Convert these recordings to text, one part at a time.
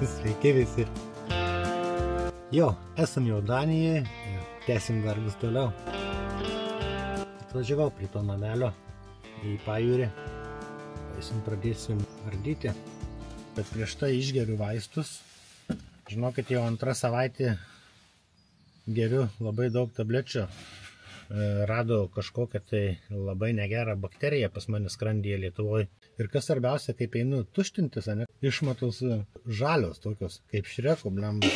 Sveiki visi. Jo, esam jau Danijoje ir tęsim darbus toliau. Atvažiavau prie to namelio į pajūrį. Pradėsim ardyti. Bet prieš tai išgeriu vaistus. Žinokit, jau antrą savaitę geriu labai daug tablečių. Rado kažkokią tai labai negerą bakteriją pas mane skrandyje Lietuvoje. Ir kas svarbiausia, kaip einu tuštintis, išmatos žalios tokios, kaip Šreko blemba.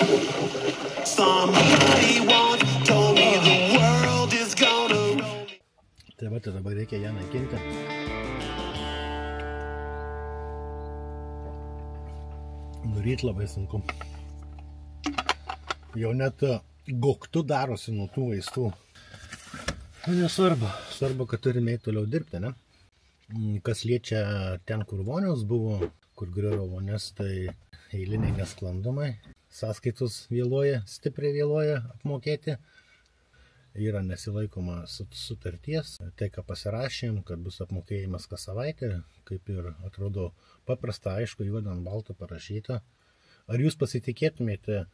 Tai va, tai dabar reikia ją naikinti. Nuryt labai sunku. Jau net goktu darosi nuo tų vaistų. Nesvarbu, svarbu, kad turime eiti toliau dirbti, ne? Kas liečia ten, kur vonios buvo, kur griovio vonės, tai eiliniai nesklandumai. Sąskaitos vėluoja, stipriai vėluoja apmokėti. Yra nesilaikoma sutarties. Tai, ką pasirašėm, kad bus apmokėjimas kas savaitę, kaip ir atrodo paprasta, aišku, juoda ant balto parašyta. Ar jūs pasitikėtumėte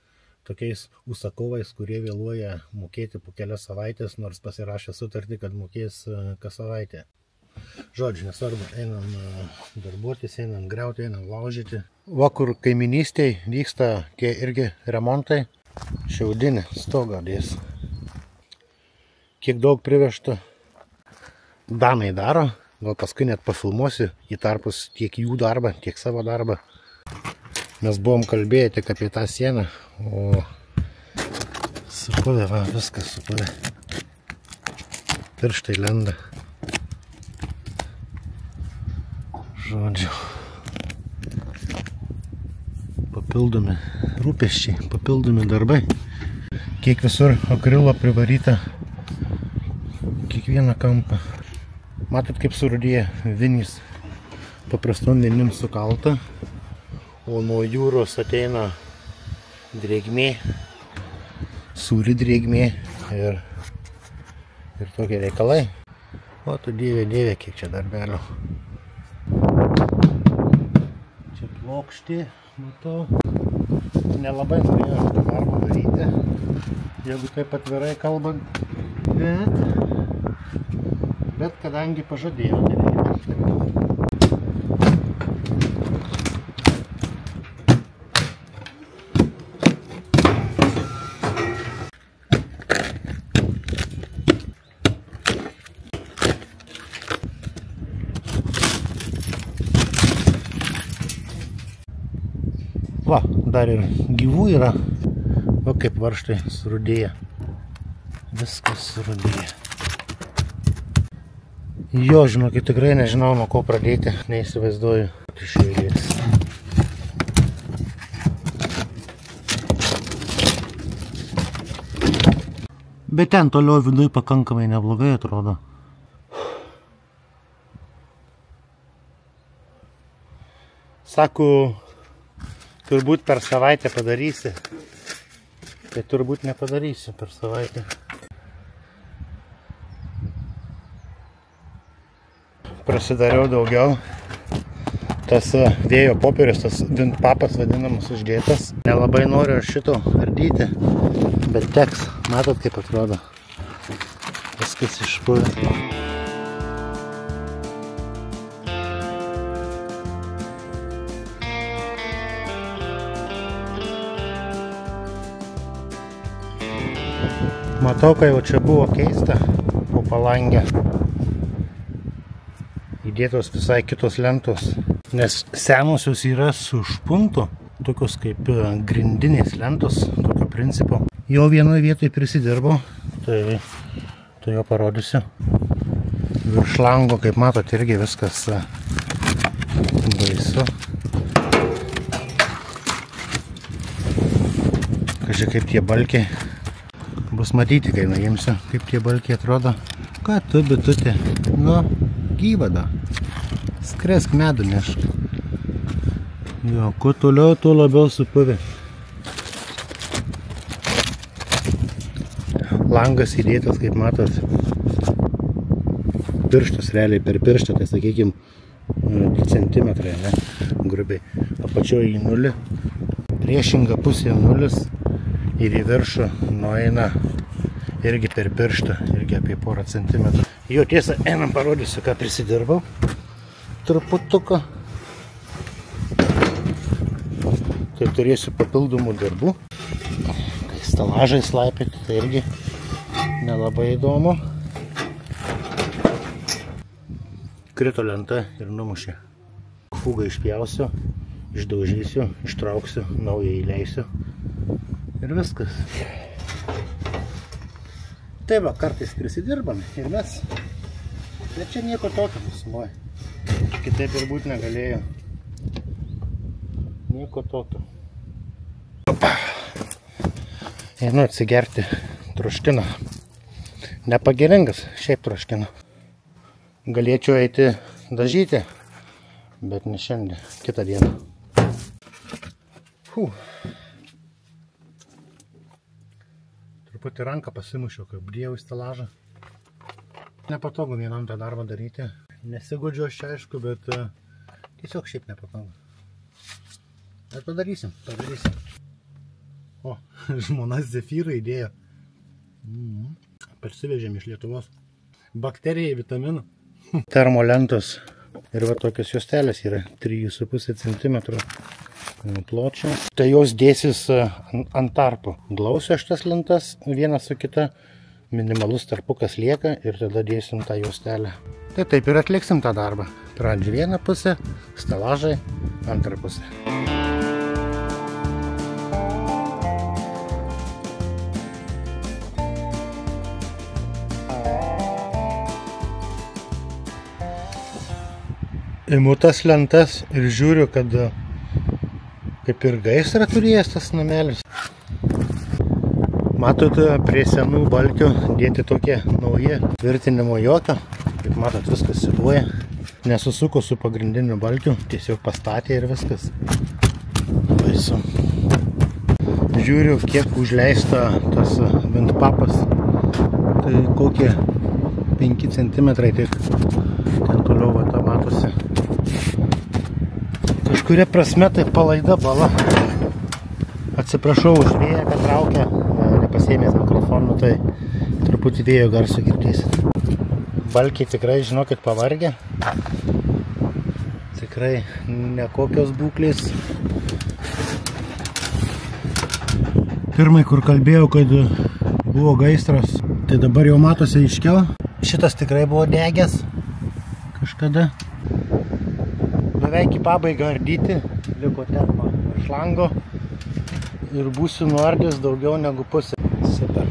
tokiais užsakovais, kurie vėluoja mokėti po kelias savaitės, nors pasirašė sutartį, kad mokės kas savaitę? Žodžiu, nesvarbu, einam darbuotis, einam griauti, einam laužyti. Va, kur kaiminystėj vyksta tie irgi remontai, šiaudinį stogą dės. Kiek daug privežta, Danai daro, gal paskui net pafilmuosiu į tarpus tiek jų darbą, tiek savo darbą. Mes buvom kalbėję tik apie tą sieną, o supuvę, va, viskas supuvę. Pirštai lenda. Žodžiu. Papildomi rūpesčiai, papildomi darbai. Kiek visur akrilo privaryta, kiekvieną kampą. Matot, kaip surudėja vinys, paprastom vinim sukalta. O nuo jūros ateina drėgmė, sūri drėgmė ir tokie reikalai. O tu dieve, kiek čia darbelio. Čia plokštė, matau. Nelabai norėjau šitą darbą daryti, jeigu taip atvirai kalbant. Bet kadangi pažadėjau daryti. Va, dar ir gyvų yra, o kaip varžtai surudėja. Viskas surudėja. Jo, žinokit, tikrai nežinau, nuo ko pradėti, neįsivaizduoju iš eilės. Bet ten toliau viduj pakankamai neblogai atrodo. Sako, turbūt per savaitę padarysi. Tai turbūt nepadarysiu per savaitę. Prasidariau daugiau. Tas vėjo popierius, tas vindpapas vadinamas uždėtas. Nelabai noriu šito ardyti, bet teks. Matot, kaip atrodo. Viskas išpuvę. Matau, kai jau čia buvo keista po palangę. Įdėtos visai kitos lentos, nes senosios yra su špuntu, tokios kaip grindinės lentos, tokio principo. Jau vienoje vietoje prisidirbo, tai jau parodysiu. Virš lango, kaip matot, irgi viskas baisu. Kažkai kaip tie balkiai. Bus matyti, kai nuimsiu, kaip tie balkiai atrodo. Ką tu, bitutė? Nu, gyvada. Skresk medų nešk. Jo, kuo toliau, tuo labiau supuvė. Langas įdėtas, kaip matot. Pirštas, realiai per pirštą, tai sakykime, centimetrai, ne, grubiai. Apačioje į 0, priešinga pusė 0 ir į viršų nueina irgi per pirštą, irgi apie porą centimetrų. Jo tiesa, einam parodysiu, ką prisidirbau. Truputuką. Tai turėsiu papildomų darbų. Tai stelažai slaipyti, tai irgi nelabai įdomu. Krito lenta ir numušė. Fugą išpjausiu, išdaužysiu, ištrauksiu, naują įleisiu ir viskas. Tai va, kartais prisidirbame ir mes. Bet čia nieko tokio visumoj. Kitaip ir būt negalėjo. Nieko tokio. Einu atsigerti troškino. Nepageringas, šiaip troškino. Galėčiau eiti dažyti, bet ne šiandien, kitą dieną. Truputį ranką pasimušiau, kai bdėjau į stelažą. Nepatogu vienam tą darbą daryti. Nesigudžiu aš čia, aišku, bet tiesiog šiaip nepatogu. Bet padarysim. O, žmona Zefyrą įdėjo. Parsivežėm iš Lietuvos. Bakterijai, vitaminų. Termolentos. Ir va tokios juostelės yra 3,5 cm pločio. Tai jos dėsis ant tarpų. Glausio šitas lentas vienas su kita. Minimalus tarpukas lieka ir tada dėsim tą juostelę. Tai taip ir atliksim tą darbą. Pradžių vieną pusę, stelažai, antrą pusę. Imu tas lentas ir žiūriu, kad kaip ir gaisrą turėjęs tas namelis. Matot, prie senų balkių dėti tokie nauji tvirtinimo jokio. Kaip matot, viskas siluoja. Nesusuko su pagrindiniu balkiu, tiesiog pastatė ir viskas. Baisu. Žiūriu, kiek užleista tas vintpapas. Tai kokie 5 cm tik. Ten toliau va tą matosi. Kažkuria prasme tai palaida bala. Atsiprašau už vėją, kad traukia, nepasiėmęs mikrofonų, tai truputį vėjo garso girdėsit. Balkiai tikrai, žinokit, pavargę. Tikrai nekokios būklės. Pirmai, kur kalbėjau, kad buvo gaisras, tai dabar jau matosi aiškiau. Šitas tikrai buvo degęs kažkada. Beveik į pabaigą ardyti, liko termo šlango ir būsiu nuardęs daugiau negu pusę. Super.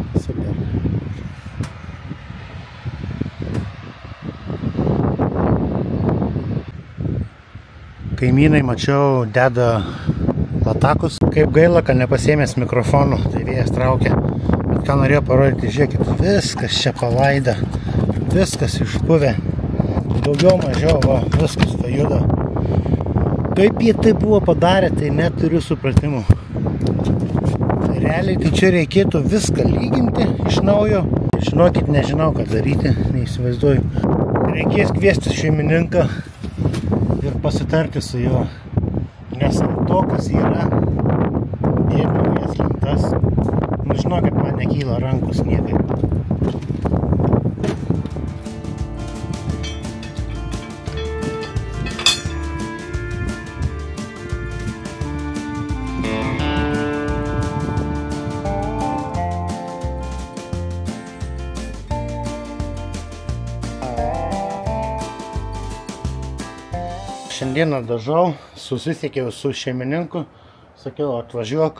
Kaimynai, mačiau, deda latakus. Kaip gaila, kad nepasiėmęs mikrofonų, tai vėjas traukia. Bet ką norėjau parodyti, žiūrėkit, viskas čia palaida, viskas išpuvę. Daugiau mažiau, va, viskas tai juda. Kaip jie tai buvo padarę, tai neturiu supratimų. Realiai tai čia reikėtų viską lyginti iš naujo. Žinokit, nežinau, ką daryti, neįsivaizduoju. Reikės kviesti šeimininką ir pasitarti su juo. Nes to, kas yra, dėti naujas lentas. Nu, žinokit, man nekyla rankos niekaip. Šiandieną dažau, susisiekiau su šeimininku, sakiau, atvažiuok,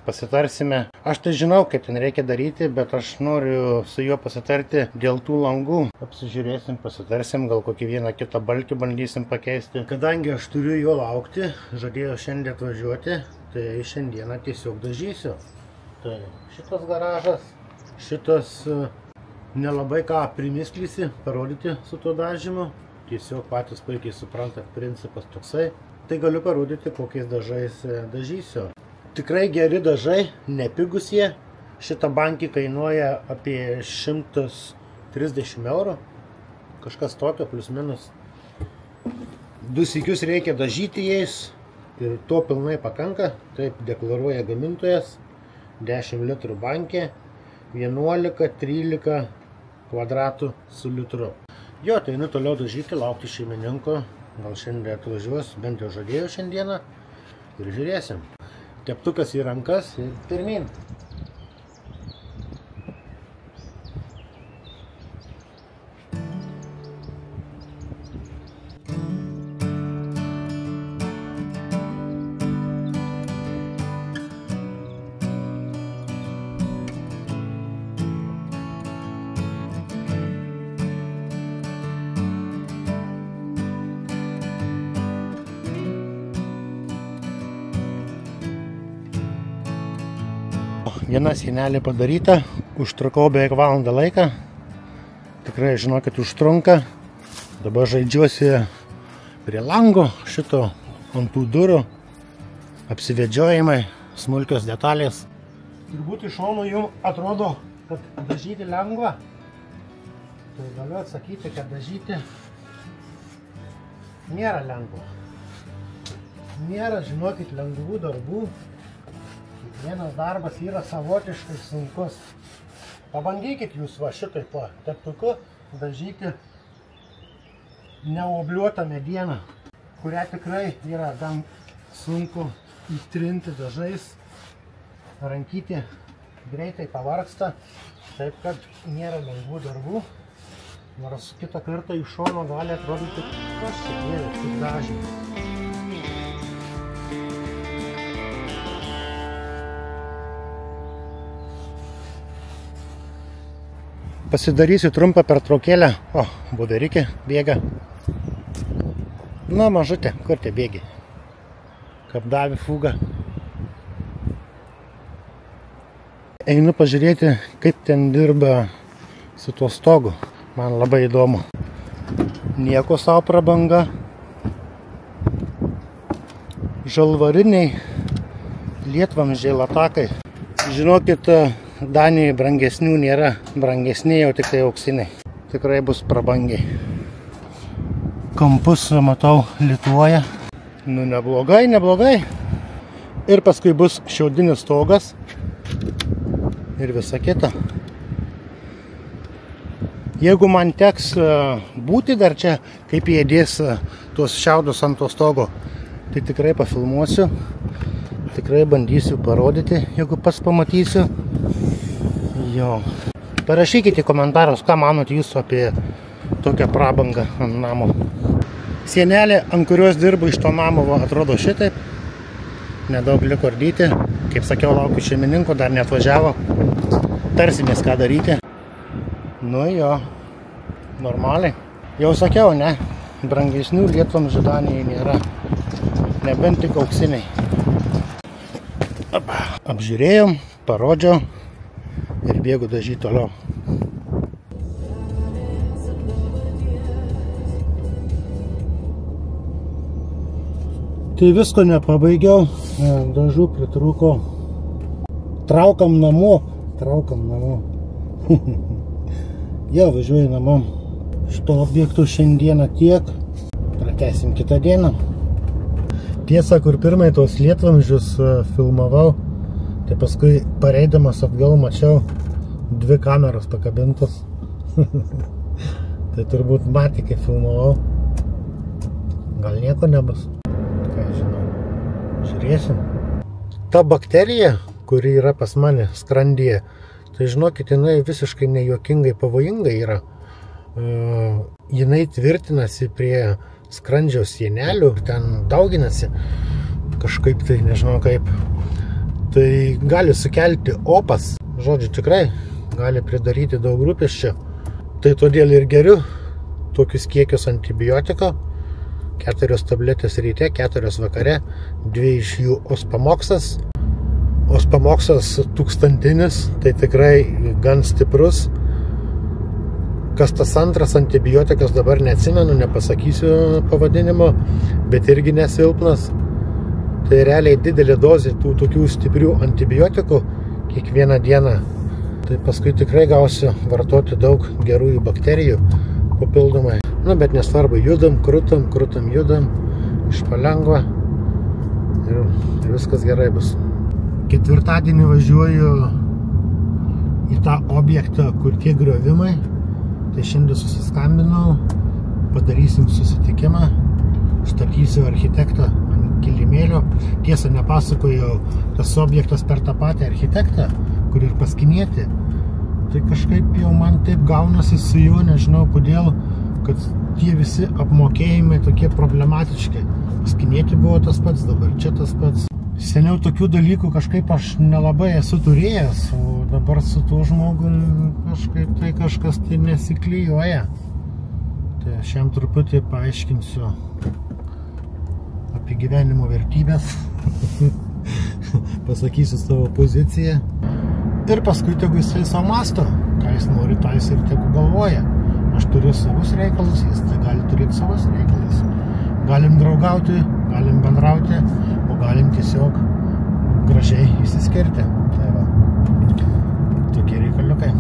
pasitarsime. Aš tai žinau, kaip ten reikia daryti, bet aš noriu su juo pasitarti dėl tų langų. Apsižiūrėsim, pasitarsim, gal kokį vieną kitą balkį bandysim pakeisti. Kadangi aš turiu jo laukti, žadėjau šiandien atvažiuoti, tai šiandieną tiesiog dažysiu. Tai šitas garažas, šitas nelabai ką primislysi parodyti su tuo dažymu. Tiesiog patys puikiai suprantat, principas toksai. Tai galiu parodyti, kokiais dažais dažysiu. Tikrai geri dažai, nepigus jie. Šitą bankį kainuoja apie 130 eurų. Kažkas tokio, plus minus. 2 sykius reikia dažyti jais. Ir to pilnai pakanka, taip deklaruoja gamintojas, 10 litrų bankė, 11-13 kvadratų su litru. Jo, tai einu toliau dažyti, laukti šeimininko, gal šiandien atvažiuos, bent jau žadėjau šiandieną ir žiūrėsim. Teptukas į rankas ir pirmin. Viena sienelė padaryta, užtrukau beveik valandą laiką. Tikrai, žinokit, užtrunka. Dabar žaidžiuosi prie lango šito ant tų durų. Apsivedžiojimai, smulkios detalės. Turbūt iš šonų jums atrodo, kad dažyti lengva. Tai galiu atsakyti, kad dažyti nėra lengva. Nėra, žinokit, lengvų darbų. Vienas darbas yra savotiškai sunkus. Pabandykit jūs va šitaip va teptuku dažyti neobliuotą medieną, kurią tikrai yra gan sunku įtrinti dažais. Rankytė greitai pavargsta, taip kad nėra lengvų darbų. Nors kitą kartą iš šono gali atrodyti, kas čia dėvė, kaip dažyti. Pasidarysiu trumpą pertraukėlę. O, voverikė bėga. Na, mažutė, kur tie bėgi? Kapdavė fugą. Einu pažiūrėti, kaip ten dirba su tuo stogu. Man labai įdomu. Nieko savo prabanga. Žalvariniai lietvamzdžiai latakai. Žinokit, Danijai brangesnių nėra, brangesni jau tik tai auksiniai. Tikrai bus prabangiai. Kampus, matau, lituoja. Nu, neblogai, neblogai. Ir paskui bus šiaudinis stogas. Ir visa kita. Jeigu man teks būti dar čia, kaip jie dės tuos šiaudus ant to stogo, tai tikrai pafilmuosiu. Tikrai bandysiu parodyti, jeigu pats pamatysiu. Jo. Parašykite komentarus, ką manote jūs apie tokią prabangą ant namo. Sienelė, ant kurios dirbu iš to namo, atrodo šitaip. Nedaug liko ardyti. Kaip sakiau, laukiu šeimininko, dar neatvažiavo. Tarsimės, ką daryti. Nu jo, normaliai. Jau sakiau, ne? Brangesnių lietvamzdžių Danijai nėra. Nebent tik auksiniai. Apžiūrėjom, parodžiau. Ir bėgu dažyti toliau. Tai visko nepabaigiau, dažų pritrūko. Traukam namo. Jau važiuoju namo. Šito objektų šiandieną tiek. Pratęsim kitą dieną. Tiesa, kur pirmai tos lietvamzdžius filmavau, tai paskui pareidamas atgal mačiau 2 kameros pakabintos. Tai turbūt matė, kai filmavau. Gal nieko nebus. Ką žinau. Žiūrėsim. Ta bakterija, kuri yra pas mane skrandyje, tai žinokit, jinai visiškai nejuokingai pavojinga yra. Jinai tvirtinasi prie skrandžio sienelių, ten dauginasi kažkaip tai, nežinau kaip. Tai gali sukelti opas, žodžiu, tikrai gali pridaryti daug rūpesčio. Tai todėl ir geriu tokius kiekius antibiotiko, 4 tabletės ryte, 4 vakare, 2 iš jų ospamoksas. Ospamoksas 1000, tai tikrai gan stiprus. Kas tas antras antibiotikas, dabar neatsimenu, nepasakysiu pavadinimo, bet irgi nesilpnas. Tai realiai didelė dozė tų tokių stiprių antibiotikų kiekvieną dieną. Tai paskui tikrai gausiu vartoti daug gerųjų bakterijų papildomai. Nu, bet nesvarbu, judam, krutam, judam iš palengva. ir viskas gerai bus. Ketvirtadienį važiuoju į tą objektą, kur tie griovimai. Tai šiandien susiskambinau, padarysim susitikimą, statysiu architektą ant kilimėlio. Tiesa, nepasakojau, tas objektas per tą patį architektą, kur ir paskinėti. Tai kažkaip jau man taip gaunasi su juo, nežinau kodėl, kad tie visi apmokėjimai tokie problematiški. Paskinėti buvo tas pats, dabar čia tas pats. Seniau tokių dalykų kažkaip aš nelabai esu turėjęs, o dabar su tuo žmogum kažkas tai nesiklijuoja. Tai aš jam truputį paaiškinsiu apie gyvenimo vertybės, pasakysiu savo poziciją ir paskui tegu jisai savo masto, ką jis nori, tą jis ir tegu galvoja. Aš turiu savus reikalus, jis tai gali turėti savus reikalus. Galim draugauti, galim bendrauti, o galim tiesiog gražiai įsiskirti. Tai va, tokie reikaliukai.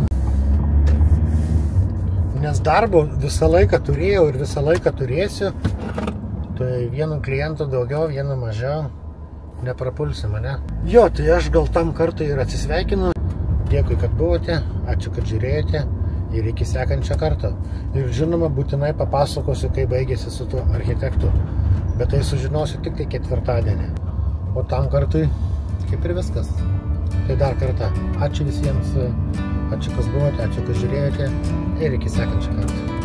Nes darbo visą laiką turėjau ir visą laiką turėsiu, tai vienu klientu daugiau, vienu mažiau, neprapulsi mane. Jo, tai aš gal tam kartą ir atsisveikinu. Dėkui, kad buvote, ačiū, kad žiūrėjote ir iki sekančio karto. Ir žinoma, būtinai papasakosiu, kaip baigėsi su tuo architektu. Bet tai sužinosiu tik tai ketvirtadienį. O tam kartui kaip ir viskas. Tai dar kartą ačiū visiems, ačiū, kas buvote, ačiū, kad žiūrėjote ir iki sekančio karto.